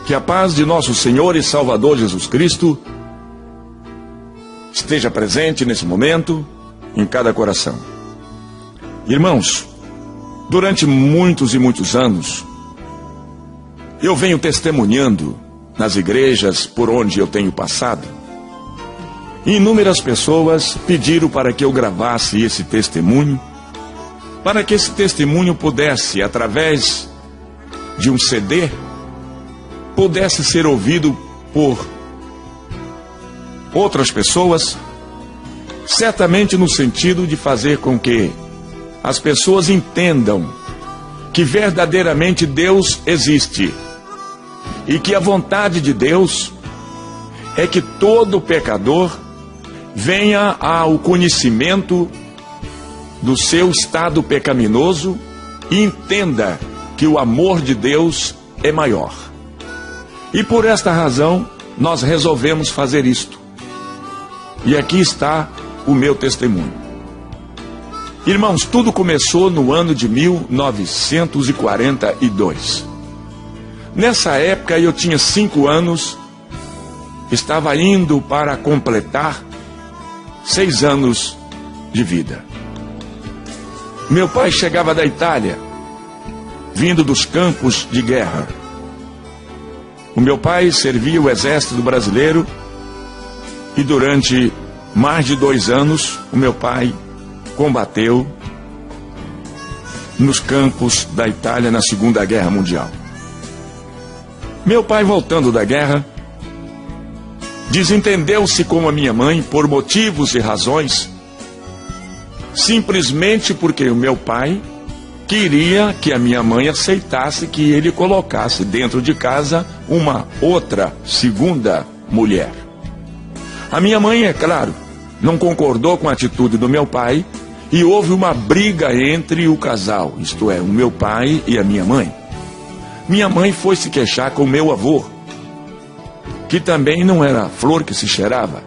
Que a paz de nosso Senhor e Salvador Jesus Cristo esteja presente nesse momento em cada coração. Irmãos, durante muitos e muitos anos, eu venho testemunhando nas igrejas por onde eu tenho passado. Inúmeras pessoas pediram para que eu gravasse esse testemunho, para que esse testemunho pudesse, através de um CD, pudesse ser ouvido por outras pessoas, certamente no sentido de fazer com que as pessoas entendam que verdadeiramente Deus existe e que a vontade de Deus é que todo pecador venha ao conhecimento do seu estado pecaminoso e entenda que o amor de Deus é maior. E por esta razão, nós resolvemos fazer isto. E aqui está o meu testemunho. Irmãos, tudo começou no ano de 1942. Nessa época eu tinha 5 anos, estava indo para completar 6 anos de vida. Meu pai chegava da Itália, vindo dos campos de guerra. O meu pai servia o exército brasileiro e durante mais de 2 anos o meu pai combateu nos campos da Itália na Segunda Guerra Mundial. Meu pai, voltando da guerra, desentendeu-se com a minha mãe por motivos e razões, simplesmente porque o meu pai queria que a minha mãe aceitasse que ele colocasse dentro de casa uma outra segunda mulher. A minha mãe, é claro, não concordou com a atitude do meu pai e houve uma briga entre o casal, isto é, o meu pai e a minha mãe. Minha mãe foi se queixar com o meu avô, que também não era flor que se cheirava.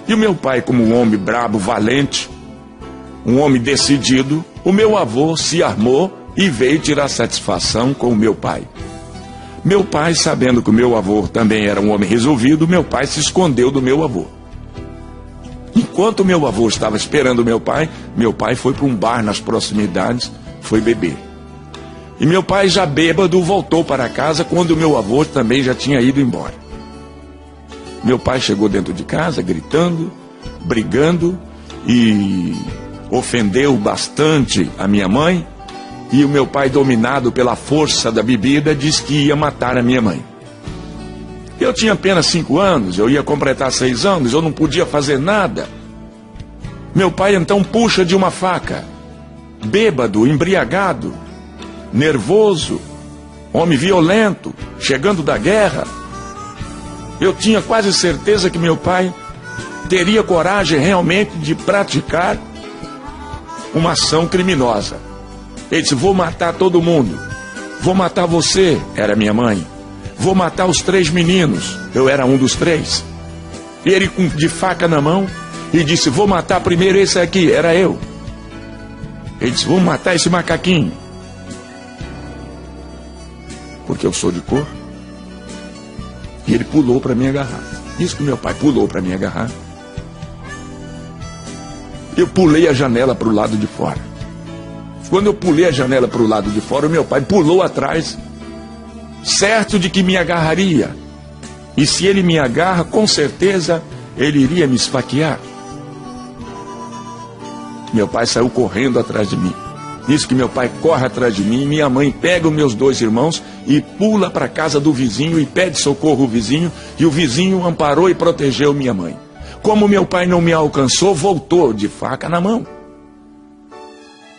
E o meu pai, como um homem brabo, valente, um homem decidido, o meu avô se armou e veio tirar satisfação com o meu pai. Meu pai, sabendo que o meu avô também era um homem resolvido, meu pai se escondeu do meu avô. Enquanto meu avô estava esperando meu pai foi para um bar nas proximidades, foi beber. E meu pai, já bêbado, voltou para casa quando o meu avô também já tinha ido embora. Meu pai chegou dentro de casa, gritando, brigando e ofendeu bastante a minha mãe. E o meu pai, dominado pela força da bebida, disse que ia matar a minha mãe. Eu tinha apenas 5 anos, eu ia completar 6 anos, eu não podia fazer nada. Meu pai então puxa de uma faca, bêbado, embriagado, nervoso, homem violento, chegando da guerra. Eu tinha quase certeza que meu pai teria coragem realmente de praticar uma ação criminosa. Ele disse: vou matar todo mundo, vou matar você, era minha mãe, vou matar os 3 meninos, eu era um dos 3. E ele de faca na mão e disse: vou matar primeiro esse aqui, era eu. Ele disse: vou matar esse macaquinho, porque eu sou de cor. E ele pulou para me agarrar. Isso que meu pai pulou para me agarrar. Eu pulei a janela para o lado de fora. Quando eu pulei a janela para o lado de fora, o meu pai pulou atrás, certo de que me agarraria. E se ele me agarra, com certeza ele iria me esfaquear. Meu pai saiu correndo atrás de mim. Isso que meu pai corre atrás de mim, minha mãe pega os meus 2 irmãos e pula para a casa do vizinho e pede socorro ao vizinho, e o vizinho amparou e protegeu minha mãe. Como meu pai não me alcançou, voltou de faca na mão.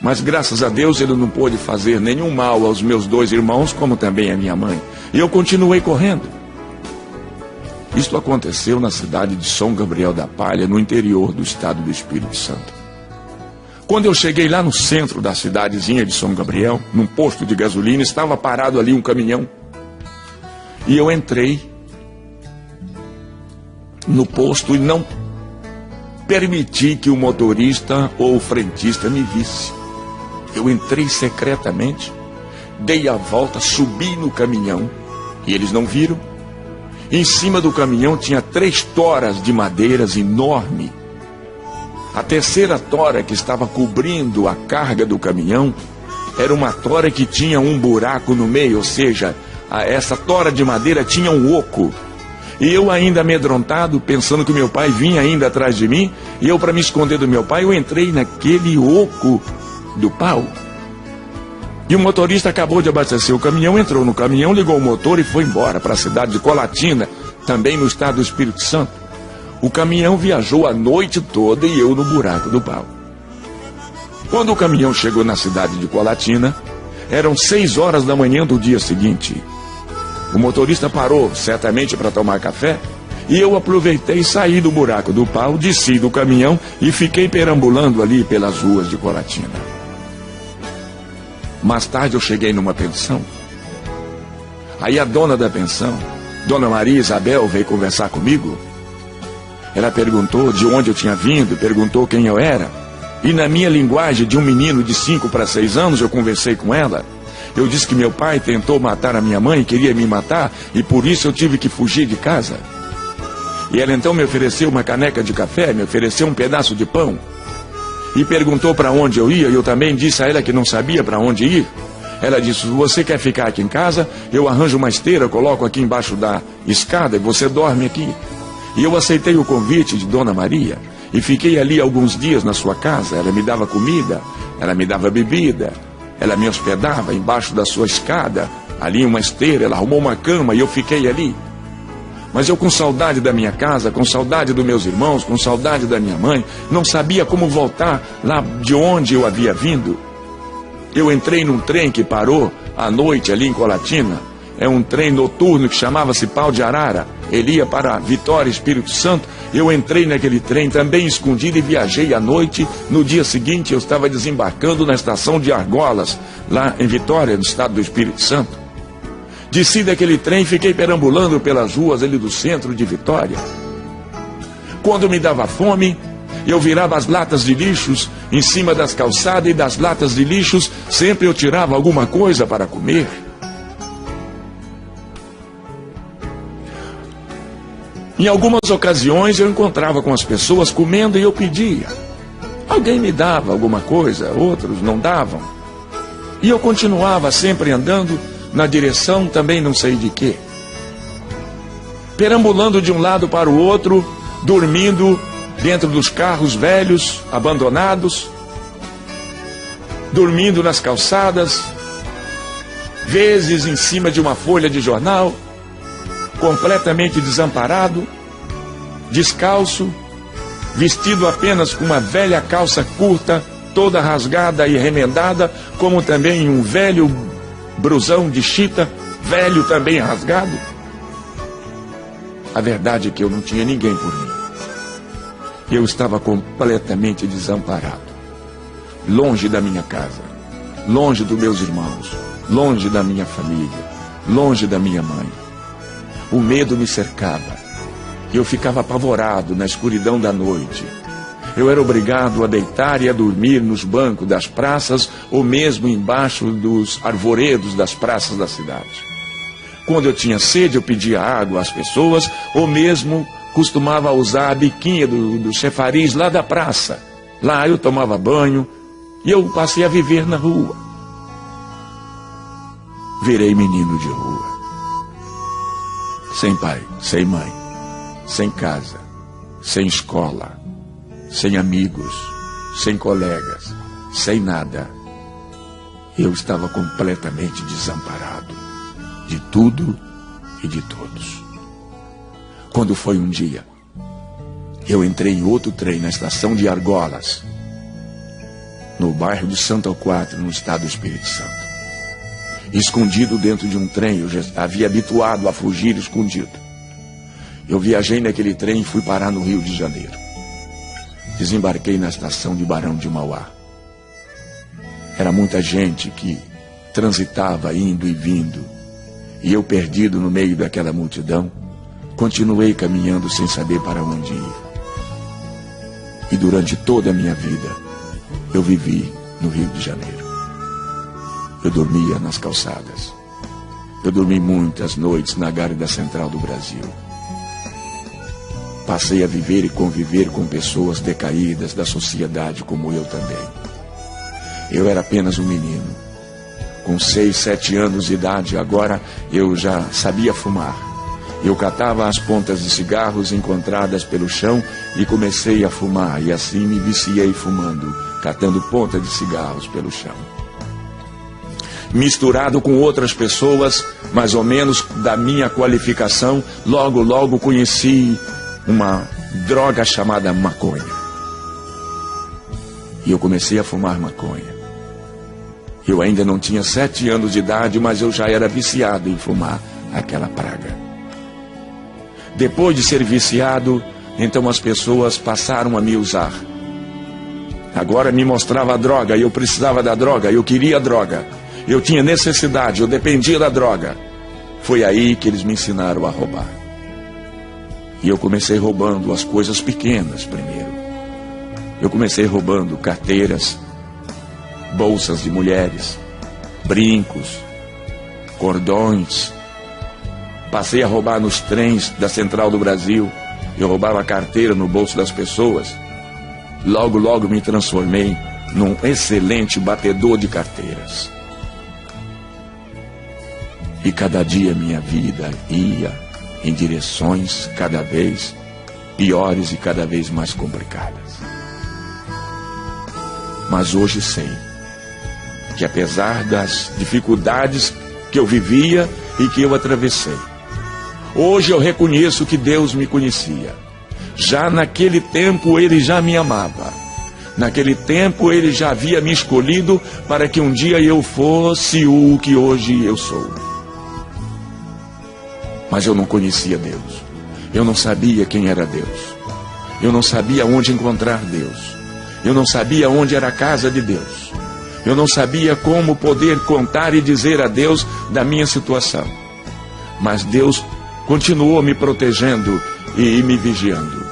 Mas graças a Deus ele não pôde fazer nenhum mal aos meus 2 irmãos, como também a minha mãe. E eu continuei correndo. Isto aconteceu na cidade de São Gabriel da Palha, no interior do estado do Espírito Santo. Quando eu cheguei lá no centro da cidadezinha de São Gabriel, num posto de gasolina, estava parado ali um caminhão. E eu entrei no posto e não permiti que o motorista ou o frentista me visse. Eu entrei secretamente, dei a volta, subi no caminhão E eles não viram. Em cima do caminhão tinha 3 toras de madeiras enormes. A terceira tora que estava cobrindo a carga do caminhão era uma tora que tinha um buraco no meio, ou seja, essa tora de madeira tinha um oco. E eu ainda amedrontado, pensando que meu pai vinha ainda atrás de mim, e eu, para me esconder do meu pai, eu entrei naquele oco do pau. E o motorista acabou de abastecer o caminhão, entrou no caminhão, ligou o motor e foi embora para a cidade de Colatina, também no estado do Espírito Santo. O caminhão viajou a noite toda e eu no buraco do pau. Quando o caminhão chegou na cidade de Colatina, eram 6 horas da manhã do dia seguinte. O motorista parou, certamente para tomar café, e eu aproveitei e saí do buraco do pau, desci do caminhão e fiquei perambulando ali pelas ruas de Colatina. Mais tarde eu cheguei numa pensão. Aí a dona da pensão, Dona Maria Isabel, veio conversar comigo. Ela perguntou de onde eu tinha vindo, perguntou quem eu era. E na minha linguagem de um menino de 5 para 6 anos, eu conversei com ela. Eu disse que meu pai tentou matar a minha mãe, queria me matar, e por isso eu tive que fugir de casa. E ela então me ofereceu uma caneca de café, me ofereceu um pedaço de pão. E perguntou para onde eu ia, e eu também disse a ela que não sabia para onde ir. Ela disse, se você quer ficar aqui em casa, eu arranjo uma esteira, coloco aqui embaixo da escada e você dorme aqui. E eu aceitei o convite de Dona Maria e fiquei ali alguns dias na sua casa. Ela me dava comida, ela me dava bebida, ela me hospedava embaixo da sua escada, ali em uma esteira, ela arrumou uma cama e eu fiquei ali. Mas eu, com saudade da minha casa, com saudade dos meus irmãos, com saudade da minha mãe, não sabia como voltar lá de onde eu havia vindo. Eu entrei num trem que parou à noite ali em Colatina. É um trem noturno que chamava-se Pau de Arara. Ele ia para Vitória, Espírito Santo. Eu entrei naquele trem também escondido e viajei à noite. No dia seguinte eu estava desembarcando na estação de Argolas, lá em Vitória, no estado do Espírito Santo. Desci daquele trem e fiquei perambulando pelas ruas ali do centro de Vitória. Quando me dava fome, eu virava as latas de lixos em cima das calçadas, e das latas de lixos sempre eu tirava alguma coisa para comer. Em algumas ocasiões eu encontrava com as pessoas comendo e eu pedia. Alguém me dava alguma coisa, outros não davam. E eu continuava sempre andando na direção também não sei de quê. Perambulando de um lado para o outro, dormindo dentro dos carros velhos, abandonados, dormindo nas calçadas, vezes em cima de uma folha de jornal, completamente desamparado, descalço, vestido apenas com uma velha calça curta, toda rasgada e remendada, como também um velho brusão de chita, velho também rasgado. A verdade é que eu não tinha ninguém por mim. Eu estava completamente desamparado, longe da minha casa, longe dos meus irmãos, longe da minha família, longe da minha mãe. O medo me cercava. Eu ficava apavorado na escuridão da noite. Eu era obrigado a deitar e a dormir nos bancos das praças ou mesmo embaixo dos arvoredos das praças da cidade. Quando eu tinha sede, eu pedia água às pessoas ou mesmo costumava usar a biquinha do chafariz lá da praça. Lá eu tomava banho e eu passei a viver na rua. Virei menino de rua. Sem pai, sem mãe, sem casa, sem escola, sem amigos, sem colegas, sem nada. Eu estava completamente desamparado de tudo e de todos. Quando foi um dia, eu entrei em outro trem na estação de Argolas, no bairro de Santo Alquatre, no estado do Espírito Santo. Escondido dentro de um trem, eu já havia habituado a fugir escondido. Eu viajei naquele trem e fui parar no Rio de Janeiro. Desembarquei na estação de Barão de Mauá. Era muita gente que transitava indo e vindo, e eu, perdido no meio daquela multidão, continuei caminhando sem saber para onde ir. E durante toda a minha vida, eu vivi no Rio de Janeiro. Eu dormia nas calçadas. Eu dormi muitas noites na Guarda Central do Brasil. Passei a viver e conviver com pessoas decaídas da sociedade como eu também. Eu era apenas um menino. Com 6, 7 anos de idade, agora eu já sabia fumar. Eu catava as pontas de cigarros encontradas pelo chão e comecei a fumar. E assim me viciei fumando, catando pontas de cigarros pelo chão. Misturado com outras pessoas, mais ou menos da minha qualificação, logo conheci uma droga chamada maconha. E eu comecei a fumar maconha. Eu ainda não tinha 7 anos de idade, mas eu já era viciado em fumar aquela praga. Depois de ser viciado, então as pessoas passaram a me usar. Agora me mostrava a droga, e eu precisava da droga, eu queria a droga. Eu tinha necessidade, eu dependia da droga. Foi aí que eles me ensinaram a roubar. E eu comecei roubando as coisas pequenas primeiro. Eu comecei roubando carteiras, bolsas de mulheres, brincos, cordões. Passei a roubar nos trens da Central do Brasil. Eu roubava a carteira no bolso das pessoas. Logo me transformei num excelente batedor de carteiras. E cada dia minha vida ia em direções cada vez piores e cada vez mais complicadas. Mas hoje sei que apesar das dificuldades que eu vivia e que eu atravessei, hoje eu reconheço que Deus me conhecia. Já naquele tempo Ele já me amava. Naquele tempo Ele já havia me escolhido para que um dia eu fosse o que hoje eu sou. Mas eu não conhecia Deus. Eu não sabia quem era Deus. Eu não sabia onde encontrar Deus. Eu não sabia onde era a casa de Deus. Eu não sabia como poder contar e dizer a Deus da minha situação. Mas Deus continuou me protegendo e me vigiando.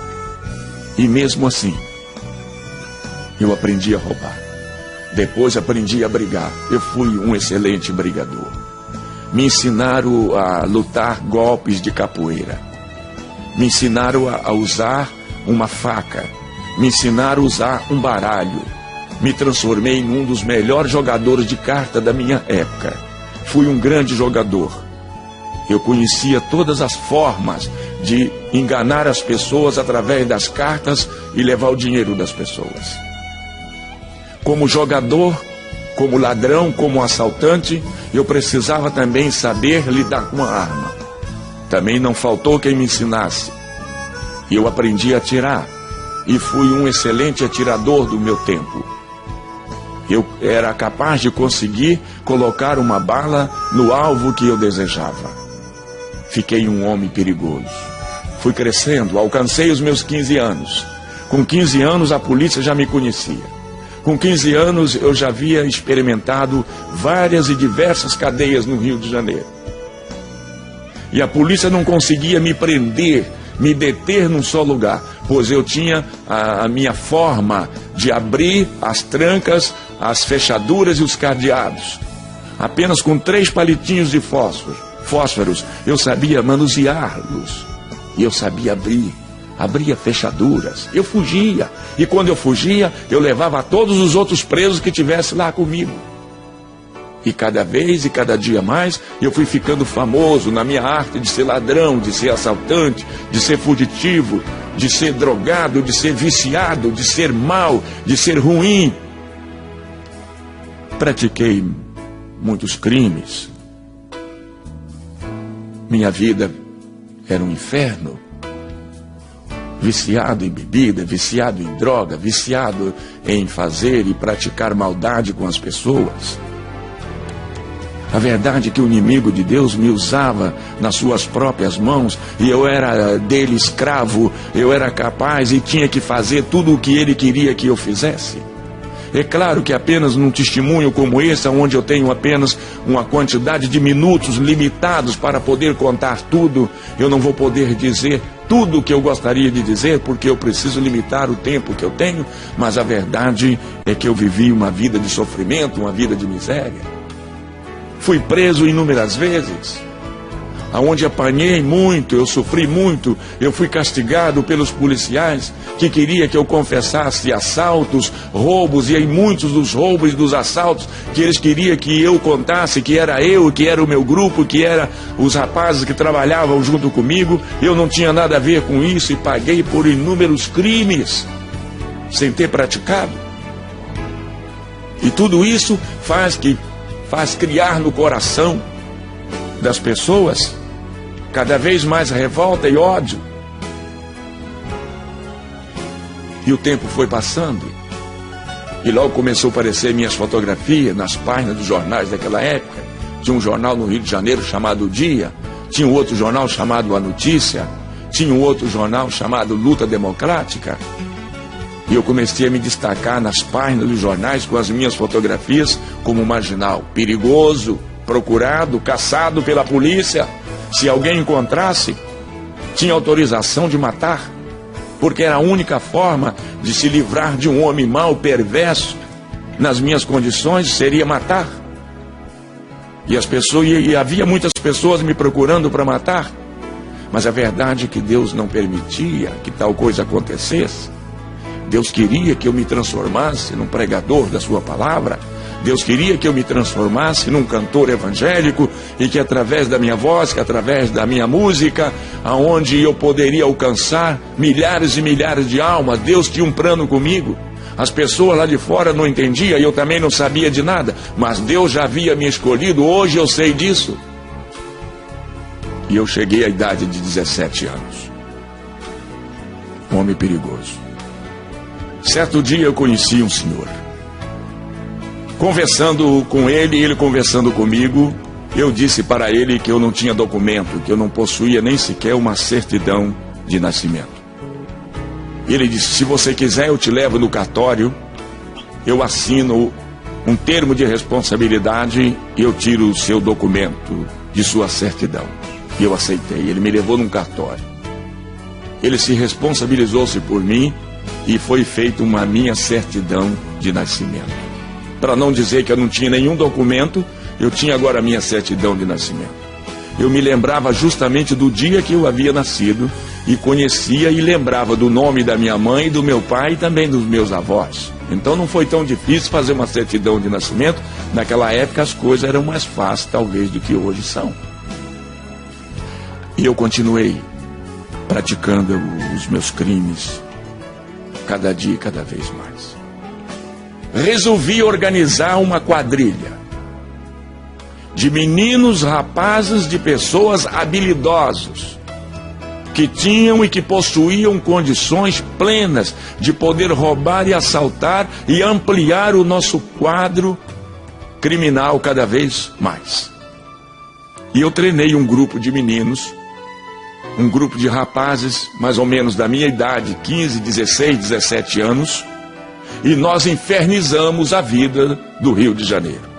E mesmo assim, eu aprendi a roubar. Depois aprendi a brigar. Eu fui um excelente brigador. Me ensinaram a lutar golpes de capoeira. Me ensinaram a usar uma faca. Me ensinaram a usar um baralho. Me transformei em um dos melhores jogadores de carta da minha época. Fui um grande jogador. Eu conhecia todas as formas de enganar as pessoas através das cartas e levar o dinheiro das pessoas. Como jogador, como ladrão, como assaltante, eu precisava também saber lidar com a arma. Também não faltou quem me ensinasse. Eu aprendi a atirar e fui um excelente atirador do meu tempo. Eu era capaz de conseguir colocar uma bala no alvo que eu desejava. Fiquei um homem perigoso. Fui crescendo, alcancei os meus 15 anos. Com 15 anos a polícia já me conhecia. Com 15 anos eu já havia experimentado várias e diversas cadeias no Rio de Janeiro. E a polícia não conseguia me prender, me deter num só lugar, pois eu tinha a minha forma de abrir as trancas, as fechaduras e os cadeados. Apenas com 3 palitinhos de fósforos, eu sabia manuseá-los. E eu sabia abria fechaduras. Eu fugia. E quando eu fugia, eu levava todos os outros presos que tivessem lá comigo. E cada vez e cada dia mais, eu fui ficando famoso na minha arte de ser ladrão, de ser assaltante, de ser fugitivo, de ser drogado, de ser viciado, de ser mau, de ser ruim. Pratiquei muitos crimes. Minha vida era um inferno. Viciado em bebida, viciado em droga, viciado em fazer e praticar maldade com as pessoas. A verdade é que o inimigo de Deus me usava nas suas próprias mãos e eu era dele escravo, eu era capaz e tinha que fazer tudo o que ele queria que eu fizesse. É claro que apenas num testemunho como esse, onde eu tenho apenas uma quantidade de minutos limitados para poder contar tudo, eu não vou poder dizer tudo o que eu gostaria de dizer, porque eu preciso limitar o tempo que eu tenho, mas a verdade é que eu vivi uma vida de sofrimento, uma vida de miséria. fui preso inúmeras vezes, aonde apanhei muito, eu sofri muito, eu fui castigado pelos policiais que queria que eu confessasse assaltos, roubos, e em muitos dos roubos e dos assaltos que eles queriam que eu contasse que era eu, que era o meu grupo, que era os rapazes que trabalhavam junto comigo. Eu não tinha nada a ver com isso e paguei por inúmeros crimes sem ter praticado. E tudo isso faz criar no coração das pessoas cada vez mais revolta e ódio. E o tempo foi passando, e logo começou a aparecer minhas fotografias nas páginas dos jornais daquela época. Tinha um jornal no Rio de Janeiro chamado O Dia, tinha um outro jornal chamado A Notícia, tinha um outro jornal chamado Luta Democrática. E eu comecei a me destacar nas páginas dos jornais com as minhas fotografias como marginal, perigoso, procurado, caçado pela polícia. Se alguém encontrasse, tinha autorização de matar, porque era a única forma de se livrar de um homem mau, perverso, nas minhas condições, seria matar. E havia muitas pessoas me procurando para matar, mas a verdade é que Deus não permitia que tal coisa acontecesse. Deus queria que eu me transformasse num pregador da sua palavra. Deus queria que eu me transformasse num cantor evangélico, e que através da minha voz, que através da minha música, aonde eu poderia alcançar milhares e milhares de almas. Deus tinha um plano comigo. As pessoas lá de fora não entendiam, e eu também não sabia de nada, mas Deus já havia me escolhido. Hoje eu sei disso. E eu cheguei à idade de 17 anos. Um homem perigoso. Certo dia eu conheci um senhor. Conversando com ele, ele conversando comigo, eu disse para ele que eu não tinha documento, que eu não possuía nem sequer uma certidão de nascimento. Ele disse: se você quiser, eu te levo no cartório, eu assino um termo de responsabilidade e eu tiro o seu documento de sua certidão. E eu aceitei. Ele me levou num cartório. Ele se responsabilizou-se por mim e foi feita uma minha certidão de nascimento. Para não dizer que eu não tinha nenhum documento, eu tinha agora a minha certidão de nascimento. Eu me lembrava justamente do dia que eu havia nascido, e conhecia e lembrava do nome da minha mãe, do meu pai e também dos meus avós. Então não foi tão difícil fazer uma certidão de nascimento. Naquela época as coisas eram mais fáceis, talvez, do que hoje são. E eu continuei praticando os meus crimes, cada dia e cada vez mais. Resolvi organizar uma quadrilha de meninos, rapazes, de pessoas habilidosos, que tinham e que possuíam condições plenas de poder roubar e assaltar e ampliar o nosso quadro criminal cada vez mais. E eu treinei um grupo de meninos, um grupo de rapazes mais ou menos da minha idade, 15, 16, 17 anos, e nós infernizamos a vida do Rio de Janeiro.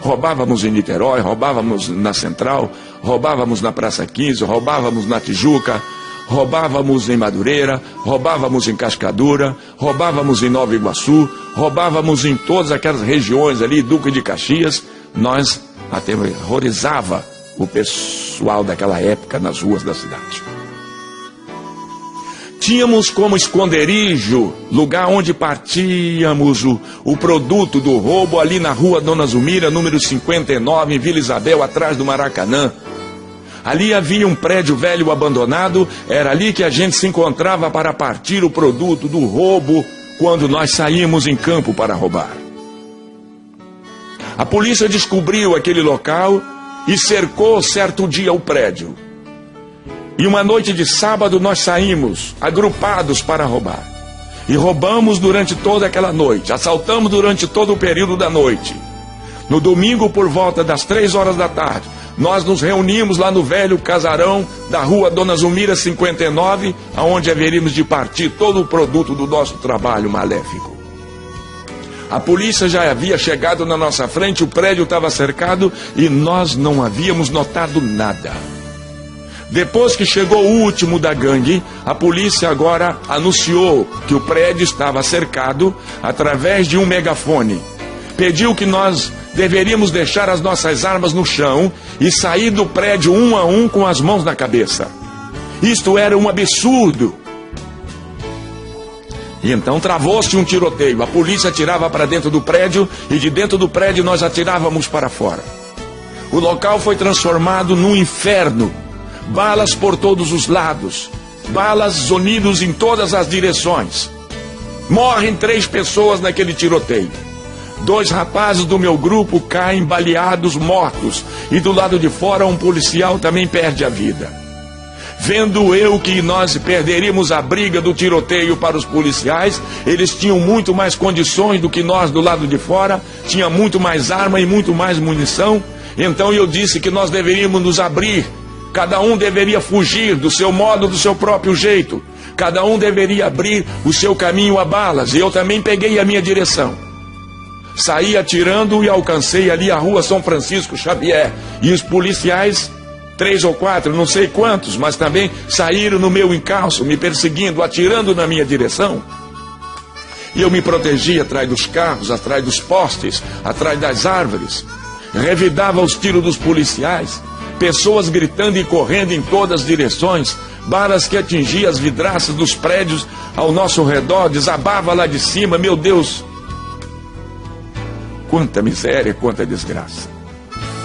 Roubávamos em Niterói, roubávamos na Central, roubávamos na Praça 15, roubávamos na Tijuca, roubávamos em Madureira, roubávamos em Cascadura, roubávamos em Nova Iguaçu, roubávamos em todas aquelas regiões ali, Duque de Caxias. Nós aterrorizava o pessoal daquela época nas ruas da cidade. Tínhamos como esconderijo, lugar onde partíamos o produto do roubo, ali na rua Dona Zulmira, número 59, em Vila Isabel, atrás do Maracanã. Ali havia um prédio velho abandonado, era ali que a gente se encontrava para partir o produto do roubo, quando nós saímos em campo para roubar. A polícia descobriu aquele local e cercou certo dia o prédio. E uma noite de sábado nós saímos agrupados para roubar. E roubamos durante toda aquela noite, assaltamos durante todo o período da noite. No domingo, por volta das 3 horas da tarde, nós nos reunimos lá no velho casarão da rua Dona Zulmira 59, aonde haveríamos de partir todo o produto do nosso trabalho maléfico. A polícia já havia chegado na nossa frente, o prédio estava cercado e nós não havíamos notado nada. Depois que chegou o último da gangue, a polícia agora anunciou que o prédio estava cercado através de um megafone. pediu que nós deveríamos deixar as nossas armas no chão e sair do prédio um a um com as mãos na cabeça. Isto era um absurdo. E então travou-se um tiroteio. A polícia atirava para dentro do prédio e de dentro do prédio nós atirávamos para fora. O local foi transformado num inferno. Balas por todos os lados. Balas zunidos em todas as direções. Morrem 3 pessoas naquele tiroteio. 2 rapazes do meu grupo caem baleados, mortos. E do lado de fora um policial também perde a vida. Vendo eu que nós perderíamos a briga do tiroteio para os policiais, eles tinham muito mais condições do que nós do lado de fora, tinha muito mais arma e muito mais munição. Então eu disse que nós deveríamos nos abrir, cada um deveria fugir do seu modo, do seu próprio jeito, cada um deveria abrir o seu caminho a balas, e eu também peguei a minha direção. Saí atirando e alcancei ali a rua São Francisco Xavier, e os policiais, 3 ou 4, não sei quantos, mas também saíram no meu encalço, me perseguindo, atirando na minha direção. E eu me protegi atrás dos carros, atrás dos postes, atrás das árvores. Revidava os tiros dos policiais, pessoas gritando e correndo em todas as direções, balas que atingiam as vidraças dos prédios ao nosso redor, desabava lá de cima, meu Deus! Quanta miséria, quanta desgraça.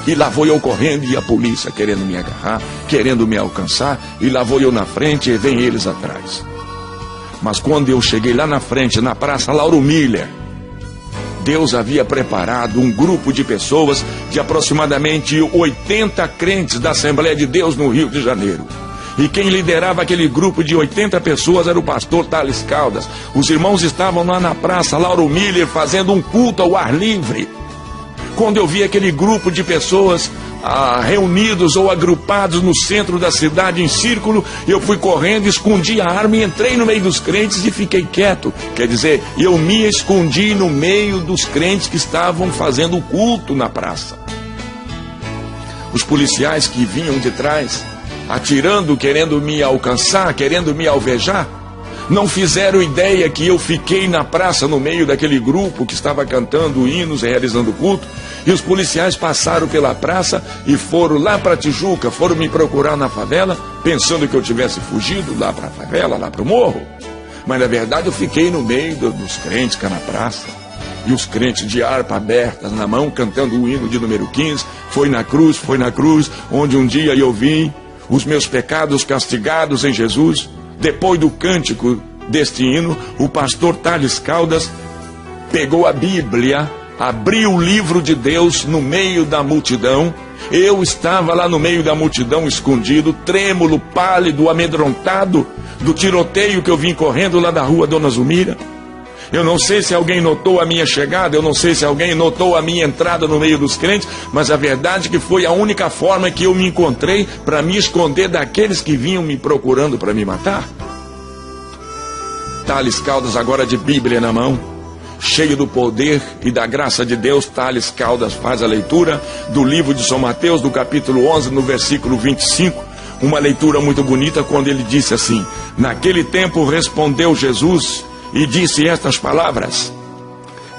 E lá vou eu correndo e a polícia querendo me agarrar, querendo me alcançar, e lá vou eu na frente e vem eles atrás. Mas quando eu cheguei lá na frente, na Praça Lauro Miller, Deus havia preparado um grupo de pessoas, de aproximadamente 80 crentes da Assembleia de Deus no Rio de Janeiro. E quem liderava aquele grupo de 80 pessoas era o pastor Thales Caldas. Os irmãos estavam lá na Praça Lauro Miller fazendo um culto ao ar livre. Quando eu vi aquele grupo de pessoas reunidos ou agrupados no centro da cidade em círculo, eu fui correndo, escondi a arma e entrei no meio dos crentes e fiquei quieto. Quer dizer, eu me escondi no meio dos crentes que estavam fazendo o culto na praça. Os policiais que vinham de trás, atirando, querendo me alcançar, querendo me alvejar, não fizeram ideia que eu fiquei na praça no meio daquele grupo que estava cantando hinos e realizando culto, e os policiais passaram pela praça e foram lá para Tijuca, foram me procurar na favela, pensando que eu tivesse fugido lá para a favela, lá para o morro. Mas na verdade eu fiquei no meio dos crentes cá na praça, e os crentes de harpa abertas na mão, cantando o hino de número 15, foi na cruz, onde um dia eu vi os meus pecados castigados em Jesus. Depois do cântico deste hino, o pastor Thales Caldas pegou a Bíblia, abriu o livro de Deus no meio da multidão. Eu estava lá no meio da multidão, escondido, trêmulo, pálido, amedrontado do tiroteio que eu vim correndo lá da rua Dona Zumira. Eu não sei se alguém notou a minha chegada, eu não sei se alguém notou a minha entrada no meio dos crentes, mas a verdade é que foi a única forma que eu me encontrei para me esconder daqueles que vinham me procurando para me matar. Thales Caldas, agora de Bíblia na mão, cheio do poder e da graça de Deus, Thales Caldas faz a leitura do livro de São Mateus, do capítulo 11, no versículo 25, uma leitura muito bonita, quando ele disse assim: naquele tempo respondeu Jesus e disse estas palavras: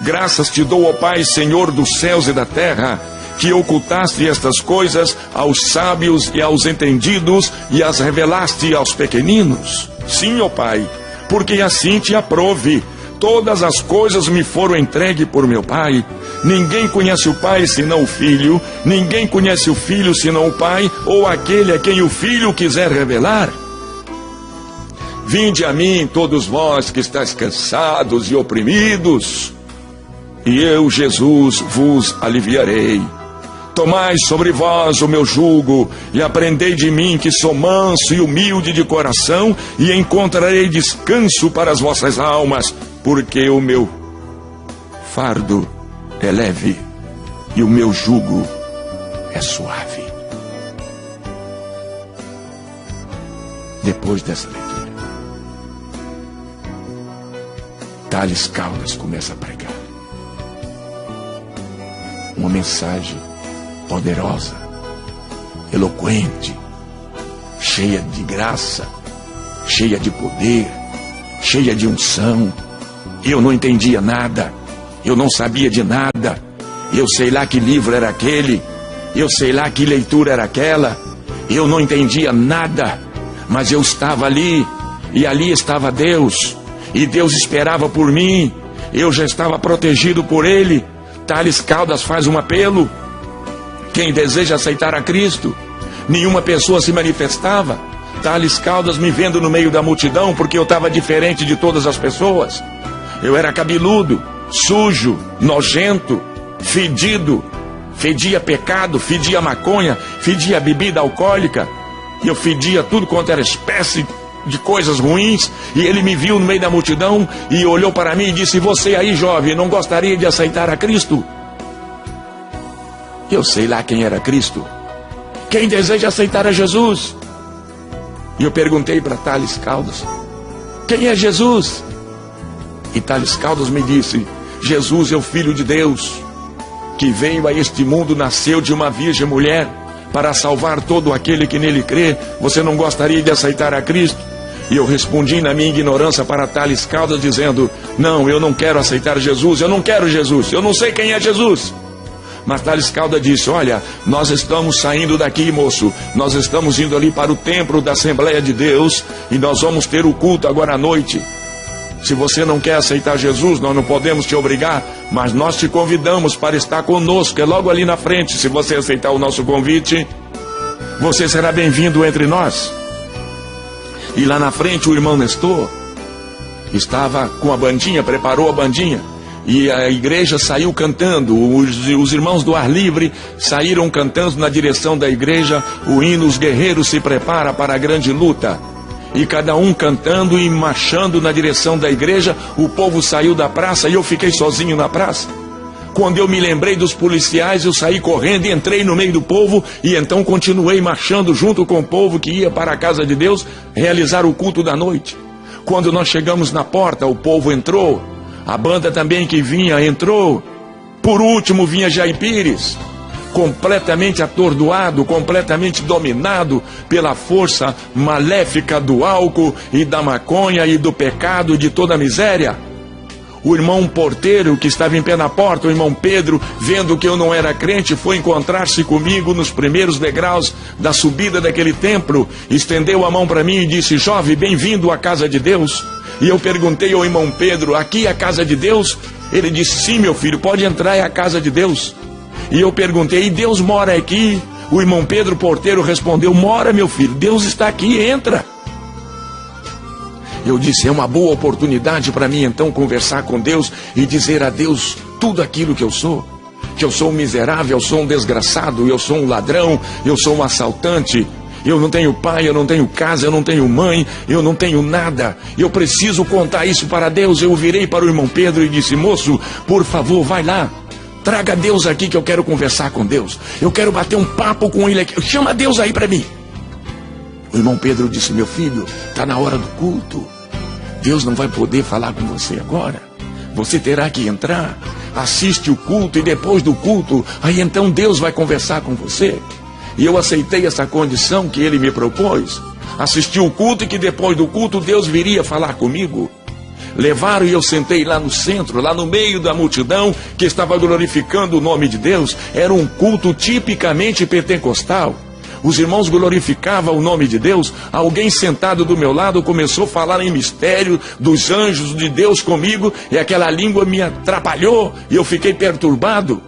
graças te dou, ó Pai, Senhor dos céus e da terra, que ocultaste estas coisas aos sábios e aos entendidos e as revelaste aos pequeninos. Sim, ó Pai, porque assim te aprove. Todas as coisas me foram entregues por meu Pai. Ninguém conhece o Pai senão o Filho, ninguém conhece o Filho senão o Pai, ou aquele a quem o Filho quiser revelar. Vinde a mim, todos vós que estáis cansados e oprimidos, e eu, Jesus, vos aliviarei. Tomai sobre vós o meu jugo, e aprendei de mim, que sou manso e humilde de coração, e encontrarei descanso para as vossas almas, porque o meu fardo é leve, e o meu jugo é suave. Depois dessa leitura, Thales Caldas começa a pregar uma mensagem poderosa, eloquente, cheia de graça, cheia de poder, cheia de unção. Eu não entendia nada, Eu não sabia de nada. Eu sei lá que livro era aquele. Eu sei lá que leitura era aquela. Eu não entendia nada. Mas eu estava ali. E ali estava Deus. E Deus esperava por mim. Eu já estava protegido por Ele. Tales Caldas faz um apelo. Quem deseja aceitar a Cristo? Nenhuma pessoa se manifestava. Tales Caldas me vendo no meio da multidão, porque eu estava diferente de todas as pessoas. Eu era cabeludo, sujo, nojento, fedido. Fedia pecado, fedia maconha, fedia bebida alcoólica. Eu fedia tudo quanto era espécie de coisas ruins. E ele me viu no meio da multidão e olhou para mim e disse: você aí, jovem, não gostaria de aceitar a Cristo? Eu sei lá quem era Cristo. Quem deseja aceitar a Jesus? E eu perguntei para Tales Caldas: quem é Jesus? E Tales Caldas me disse: Jesus é o Filho de Deus, que veio a este mundo, nasceu de uma virgem mulher, para salvar todo aquele que nele crê. Você não gostaria de aceitar a Cristo? E eu respondi na minha ignorância para Tales Caldas, dizendo: não, eu não quero aceitar Jesus, eu não quero Jesus, eu não sei quem é Jesus. Mas Tales Caldas disse: olha, nós estamos saindo daqui, moço, nós estamos indo ali para o templo da Assembleia de Deus, e nós vamos ter o culto agora à noite. Se você não quer aceitar Jesus, nós não podemos te obrigar, mas nós te convidamos para estar conosco, é logo ali na frente. Se você aceitar o nosso convite, você será bem-vindo entre nós. E lá na frente o irmão Nestor estava com a bandinha, preparou a bandinha, e a igreja saiu cantando. Os irmãos do ar livre saíram cantando na direção da igreja o hino Os Guerreiros se Preparam para a Grande Luta. E cada um cantando e marchando na direção da igreja. O povo saiu da praça e eu fiquei sozinho na praça. Quando eu me lembrei dos policiais, eu saí correndo e entrei no meio do povo. E então continuei marchando junto com o povo que ia para a casa de Deus realizar o culto da noite. Quando nós chegamos na porta, o povo entrou. A banda também que vinha entrou. Por último vinha Jair Pires, completamente atordoado, completamente dominado pela força maléfica do álcool e da maconha e do pecado e de toda a miséria. O irmão porteiro que estava em pé na porta, o irmão Pedro, vendo que eu não era crente, foi encontrar-se comigo nos primeiros degraus da subida daquele templo, estendeu a mão para mim e disse: jovem, bem-vindo à casa de Deus. E eu perguntei ao irmão Pedro: aqui é a casa de Deus? Ele disse: sim, meu filho, pode entrar, é a casa de Deus. E eu perguntei: e Deus mora aqui? O irmão Pedro, porteiro, respondeu: mora, meu filho, Deus está aqui, entra. Eu disse: é uma boa oportunidade para mim então conversar com Deus e dizer a Deus tudo aquilo que eu sou. Que eu sou um miserável, eu sou um desgraçado, eu sou um ladrão, eu sou um assaltante. Eu não tenho pai, eu não tenho casa, eu não tenho mãe, eu não tenho nada. Eu preciso contar isso para Deus. Eu virei para o irmão Pedro e disse: moço, por favor, vai lá. Traga Deus aqui que eu quero conversar com Deus. Eu quero bater um papo com Ele aqui. Chama Deus aí para mim. O irmão Pedro disse: meu filho, está na hora do culto. Deus não vai poder falar com você agora. Você terá que entrar. Assiste o culto e depois do culto, aí então Deus vai conversar com você. E eu aceitei essa condição que ele me propôs. Assisti o culto e que depois do culto Deus viria falar comigo. Levaram e eu sentei lá no centro, lá no meio da multidão que estava glorificando o nome de Deus. Era um culto tipicamente pentecostal. Os irmãos glorificavam o nome de Deus. Alguém sentado do meu lado começou a falar em mistério dos anjos de Deus comigo, e aquela língua me atrapalhou e eu fiquei perturbado.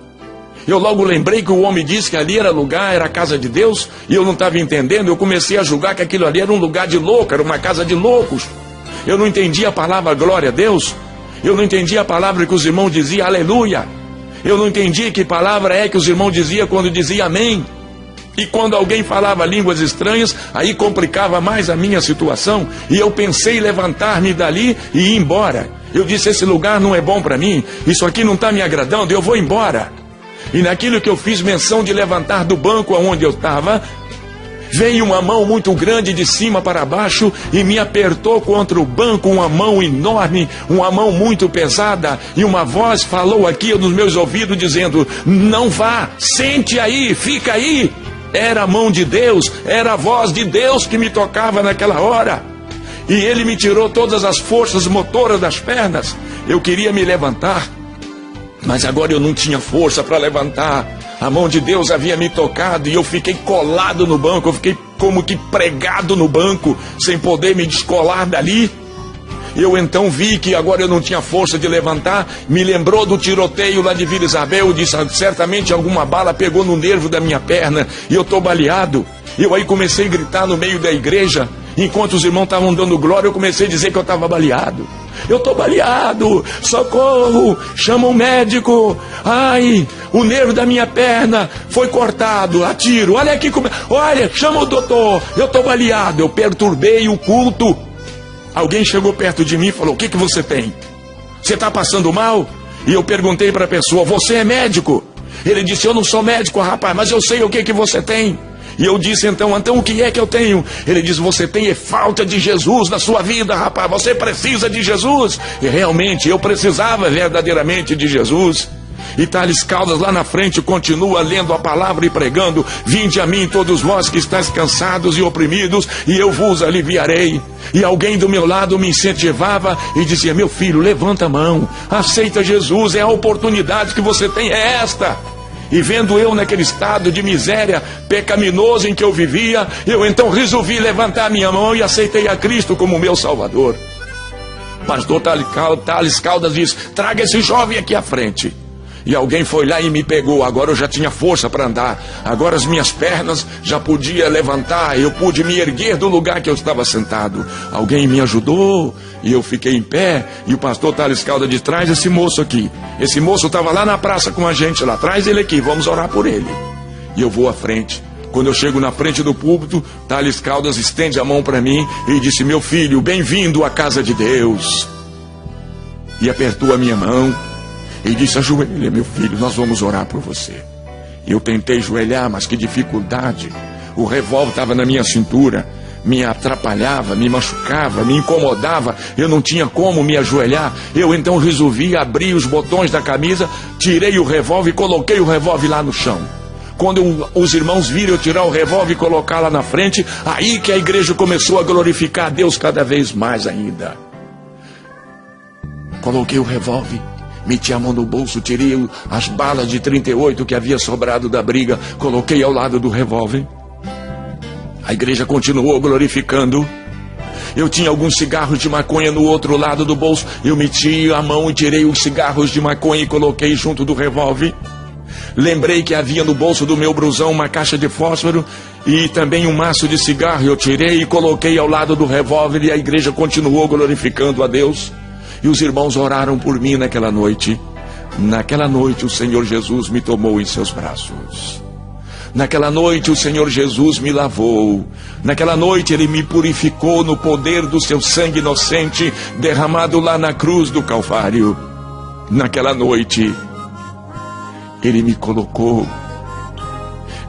Eu logo lembrei que o homem disse que ali era lugar, era a casa de Deus, e eu não estava entendendo. Eu comecei a julgar que aquilo ali era um lugar de louco, era uma casa de loucos. Eu não entendia a palavra glória a Deus. Eu não entendia a palavra que os irmãos diziam aleluia. Eu não entendia que palavra é que os irmãos diziam quando diziam amém. E quando alguém falava línguas estranhas, aí complicava mais a minha situação. E eu pensei em levantar-me dali e ir embora. Eu disse: esse lugar não é bom para mim, isso aqui não está me agradando, eu vou embora. E naquilo que eu fiz menção de levantar do banco onde eu estava, veio uma mão muito grande de cima para baixo e me apertou contra o banco, uma mão enorme, uma mão muito pesada, e uma voz falou aqui nos meus ouvidos dizendo: não vá, sente aí, fica aí. Era a mão de Deus, era a voz de Deus que me tocava naquela hora. E ele me tirou todas as forças motoras das pernas. Eu queria me levantar, Mas agora eu não tinha força para levantar. A mão de Deus havia me tocado e eu fiquei colado no banco. Eu fiquei como que pregado no banco, sem poder me descolar dali. Eu então vi que agora eu não tinha força de levantar. Me lembrou do tiroteio lá de Vila Isabel. Eu disse, certamente alguma bala pegou no nervo da minha perna e eu estou baleado. Eu aí comecei a gritar no meio da igreja. Enquanto os irmãos estavam dando glória, eu comecei a dizer que eu estava baleado. Eu estou baleado, socorro, chama um médico. Ai, o nervo da minha perna foi cortado a tiro. Olha aqui, olha, chama o doutor, eu estou baleado. Eu perturbei o culto. Alguém chegou perto de mim e falou, o que você tem? Você está passando mal? E eu perguntei para a pessoa, você é médico? Ele disse, eu não sou médico, rapaz, mas eu sei o que você tem. E eu disse, então o que é que eu tenho? Ele disse, você tem falta de Jesus na sua vida, rapaz, você precisa de Jesus. E realmente, eu precisava verdadeiramente de Jesus. E Thales Caldas lá na frente continua lendo a palavra e pregando, vinde a mim todos vós que estáis cansados e oprimidos, e eu vos aliviarei. E alguém do meu lado me incentivava e dizia, meu filho, levanta a mão, aceita Jesus, é a oportunidade que você tem, é esta. E vendo eu naquele estado de miséria pecaminoso em que eu vivia, eu então resolvi levantar a minha mão e aceitei a Cristo como meu Salvador. Pastor Thales Caldas diz, traga esse jovem aqui à frente. E alguém foi lá e me pegou. Agora eu já tinha força para andar. Agora as minhas pernas já podia levantar. Eu pude me erguer do lugar que eu estava sentado. Alguém me ajudou e eu fiquei em pé. E o pastor Thales Caldas diz, traz esse moço aqui. Esse moço estava lá na praça com a gente lá. Traz ele aqui, vamos orar por ele. E eu vou à frente. Quando eu chego na frente do púlpito, Thales Caldas estende a mão para mim e disse, meu filho, bem-vindo à casa de Deus. E apertou a minha mão. E disse, ajoelha, meu filho, nós vamos orar por você. Eu tentei ajoelhar, mas que dificuldade. O revólver estava na minha cintura, me atrapalhava, me machucava, me incomodava. Eu não tinha como me ajoelhar. Eu então resolvi abrir os botões da camisa, tirei o revólver e coloquei o revólver lá no chão. Quando os irmãos viram eu tirar o revólver e colocar lá na frente, aí que a igreja começou a glorificar a Deus cada vez mais ainda. Coloquei o revólver, meti a mão no bolso, tirei as balas de 38 que havia sobrado da briga, coloquei ao lado do revólver. A igreja continuou glorificando. Eu tinha alguns cigarros de maconha no outro lado do bolso. Eu meti a mão e tirei os cigarros de maconha e coloquei junto do revólver. Lembrei que havia no bolso do meu blusão uma caixa de fósforo e também um maço de cigarro. Eu tirei e coloquei ao lado do revólver e a igreja continuou glorificando a Deus. E os irmãos oraram por mim naquela noite. Naquela noite o Senhor Jesus me tomou em seus braços. Naquela noite o Senhor Jesus me lavou. Naquela noite Ele me purificou no poder do seu sangue inocente derramado lá na cruz do Calvário. Naquela noite Ele me colocou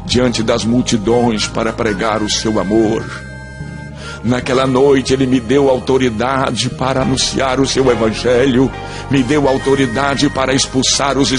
diante das multidões para pregar o seu amor. Naquela noite Ele me deu autoridade para anunciar o seu evangelho, me deu autoridade para expulsar os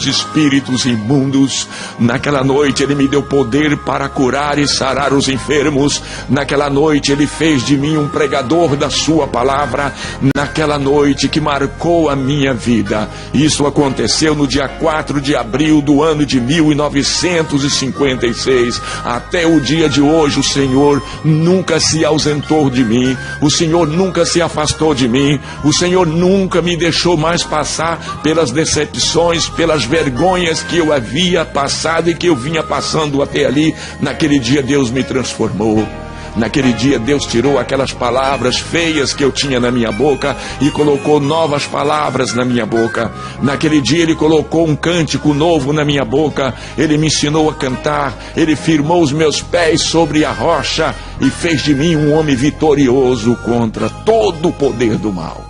espíritos imundos. Naquela noite Ele me deu poder para curar e sarar os enfermos. Naquela noite Ele fez de mim um pregador da sua palavra. Naquela noite que marcou a minha vida. Isso aconteceu no dia 4 de abril do ano de 1956. Até o dia de hoje o Senhor nunca se ausentou de mim, o Senhor nunca se afastou de mim, o Senhor nunca me deixou mais passar pelas decepções, pelas vergonhas que eu havia passado e que eu vinha passando até ali. Naquele dia Deus me transformou. Naquele dia Deus tirou aquelas palavras feias que eu tinha na minha boca e colocou novas palavras na minha boca. Naquele dia Ele colocou um cântico novo na minha boca. Ele me ensinou a cantar. Ele firmou os meus pés sobre a rocha e fez de mim um homem vitorioso contra todo o poder do mal.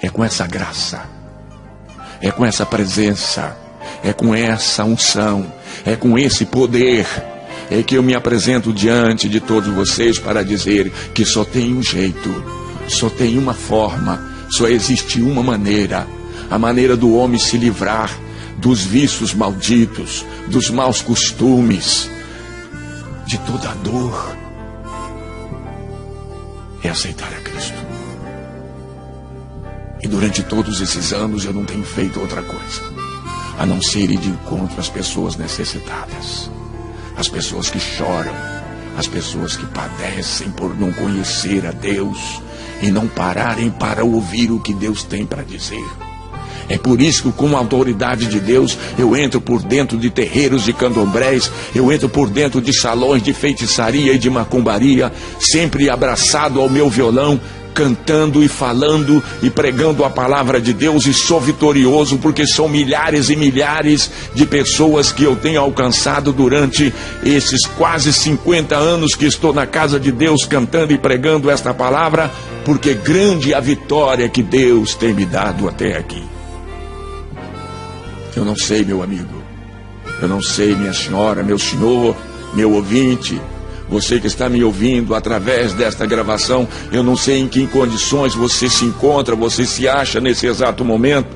É com essa graça, é com essa presença, é com essa unção, é com esse poder é que eu me apresento diante de todos vocês para dizer que só tem um jeito, só tem uma forma, só existe uma maneira, a maneira do homem se livrar dos vícios malditos, dos maus costumes, de toda a dor, é aceitar a Cristo. E durante todos esses anos eu não tenho feito outra coisa a não ser ir de encontro às pessoas necessitadas, as pessoas que choram, as pessoas que padecem por não conhecer a Deus e não pararem para ouvir o que Deus tem para dizer. É por isso que, com a autoridade de Deus, eu entro por dentro de terreiros de candomblés, eu entro por dentro de salões de feitiçaria e de macumbaria, sempre abraçado ao meu violão, cantando e falando e pregando a palavra de Deus, e sou vitorioso porque são milhares e milhares de pessoas que eu tenho alcançado durante esses quase 50 anos que estou na casa de Deus cantando e pregando esta palavra, porque grande é a vitória que Deus tem me dado até aqui. Eu não sei, meu amigo, eu não sei, minha senhora, meu senhor, meu ouvinte, você que está me ouvindo através desta gravação, eu não sei em que condições você se encontra, você se acha nesse exato momento,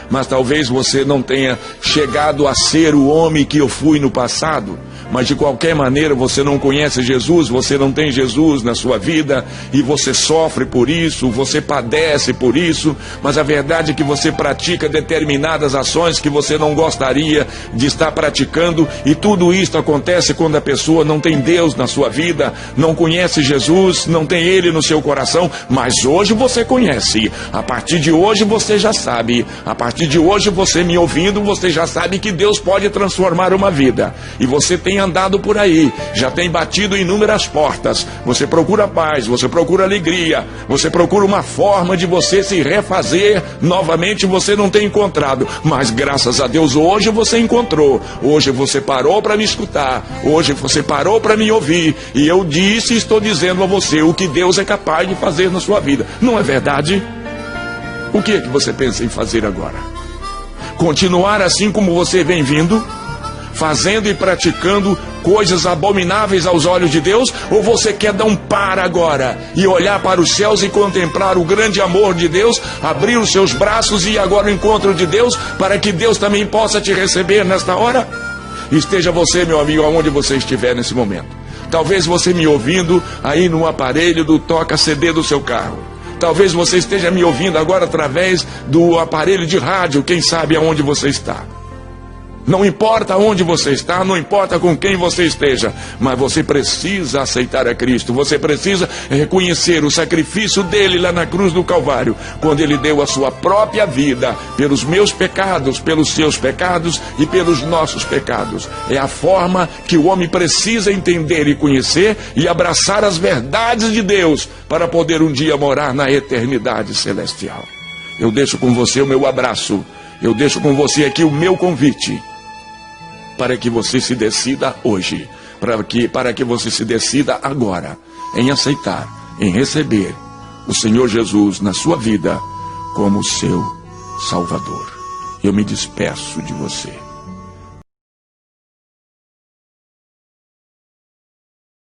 mas talvez você não tenha chegado a ser o homem que eu fui no passado, mas de qualquer maneira você não conhece Jesus, você não tem Jesus na sua vida, e você sofre por isso, você padece por isso, mas a verdade é que você pratica determinadas ações que você não gostaria de estar praticando, e tudo isso acontece quando a pessoa não tem Deus na sua vida, não conhece Jesus, não tem Ele no seu coração, mas hoje você conhece, a partir de hoje você já sabe, a partir de hoje você me ouvindo, você já sabe que Deus pode transformar uma vida, e você tem andado por aí, já tem batido inúmeras portas, você procura paz, você procura alegria, você procura uma forma de você se refazer novamente, você não tem encontrado, mas graças a Deus hoje você encontrou, hoje você parou para me escutar, hoje você parou para me ouvir, e eu disse e estou dizendo a você o que Deus é capaz de fazer na sua vida, não é verdade? O que é que você pensa em fazer agora? Continuar assim como você vem vindo, fazendo e praticando coisas abomináveis aos olhos de Deus, ou você quer dar um par agora e olhar para os céus e contemplar o grande amor de Deus, abrir os seus braços e ir agora ao encontro de Deus, para que Deus também possa te receber nesta hora? Esteja você, meu amigo, aonde você estiver nesse momento. Talvez você me ouvindo aí no aparelho do toca-CD do seu carro. Talvez você esteja me ouvindo agora através do aparelho de rádio, quem sabe aonde você está. Não importa onde você está, não importa com quem você esteja, mas você precisa aceitar a Cristo, você precisa reconhecer o sacrifício dele lá na cruz do Calvário, quando ele deu a sua própria vida pelos meus pecados, pelos seus pecados e pelos nossos pecados. É a forma que o homem precisa entender e conhecer e abraçar as verdades de Deus para poder um dia morar na eternidade celestial. Eu deixo com você o meu abraço, eu deixo com você aqui o meu convite, para que você se decida hoje, para que você se decida agora, em aceitar, em receber o Senhor Jesus na sua vida como seu Salvador. Eu me despeço de você.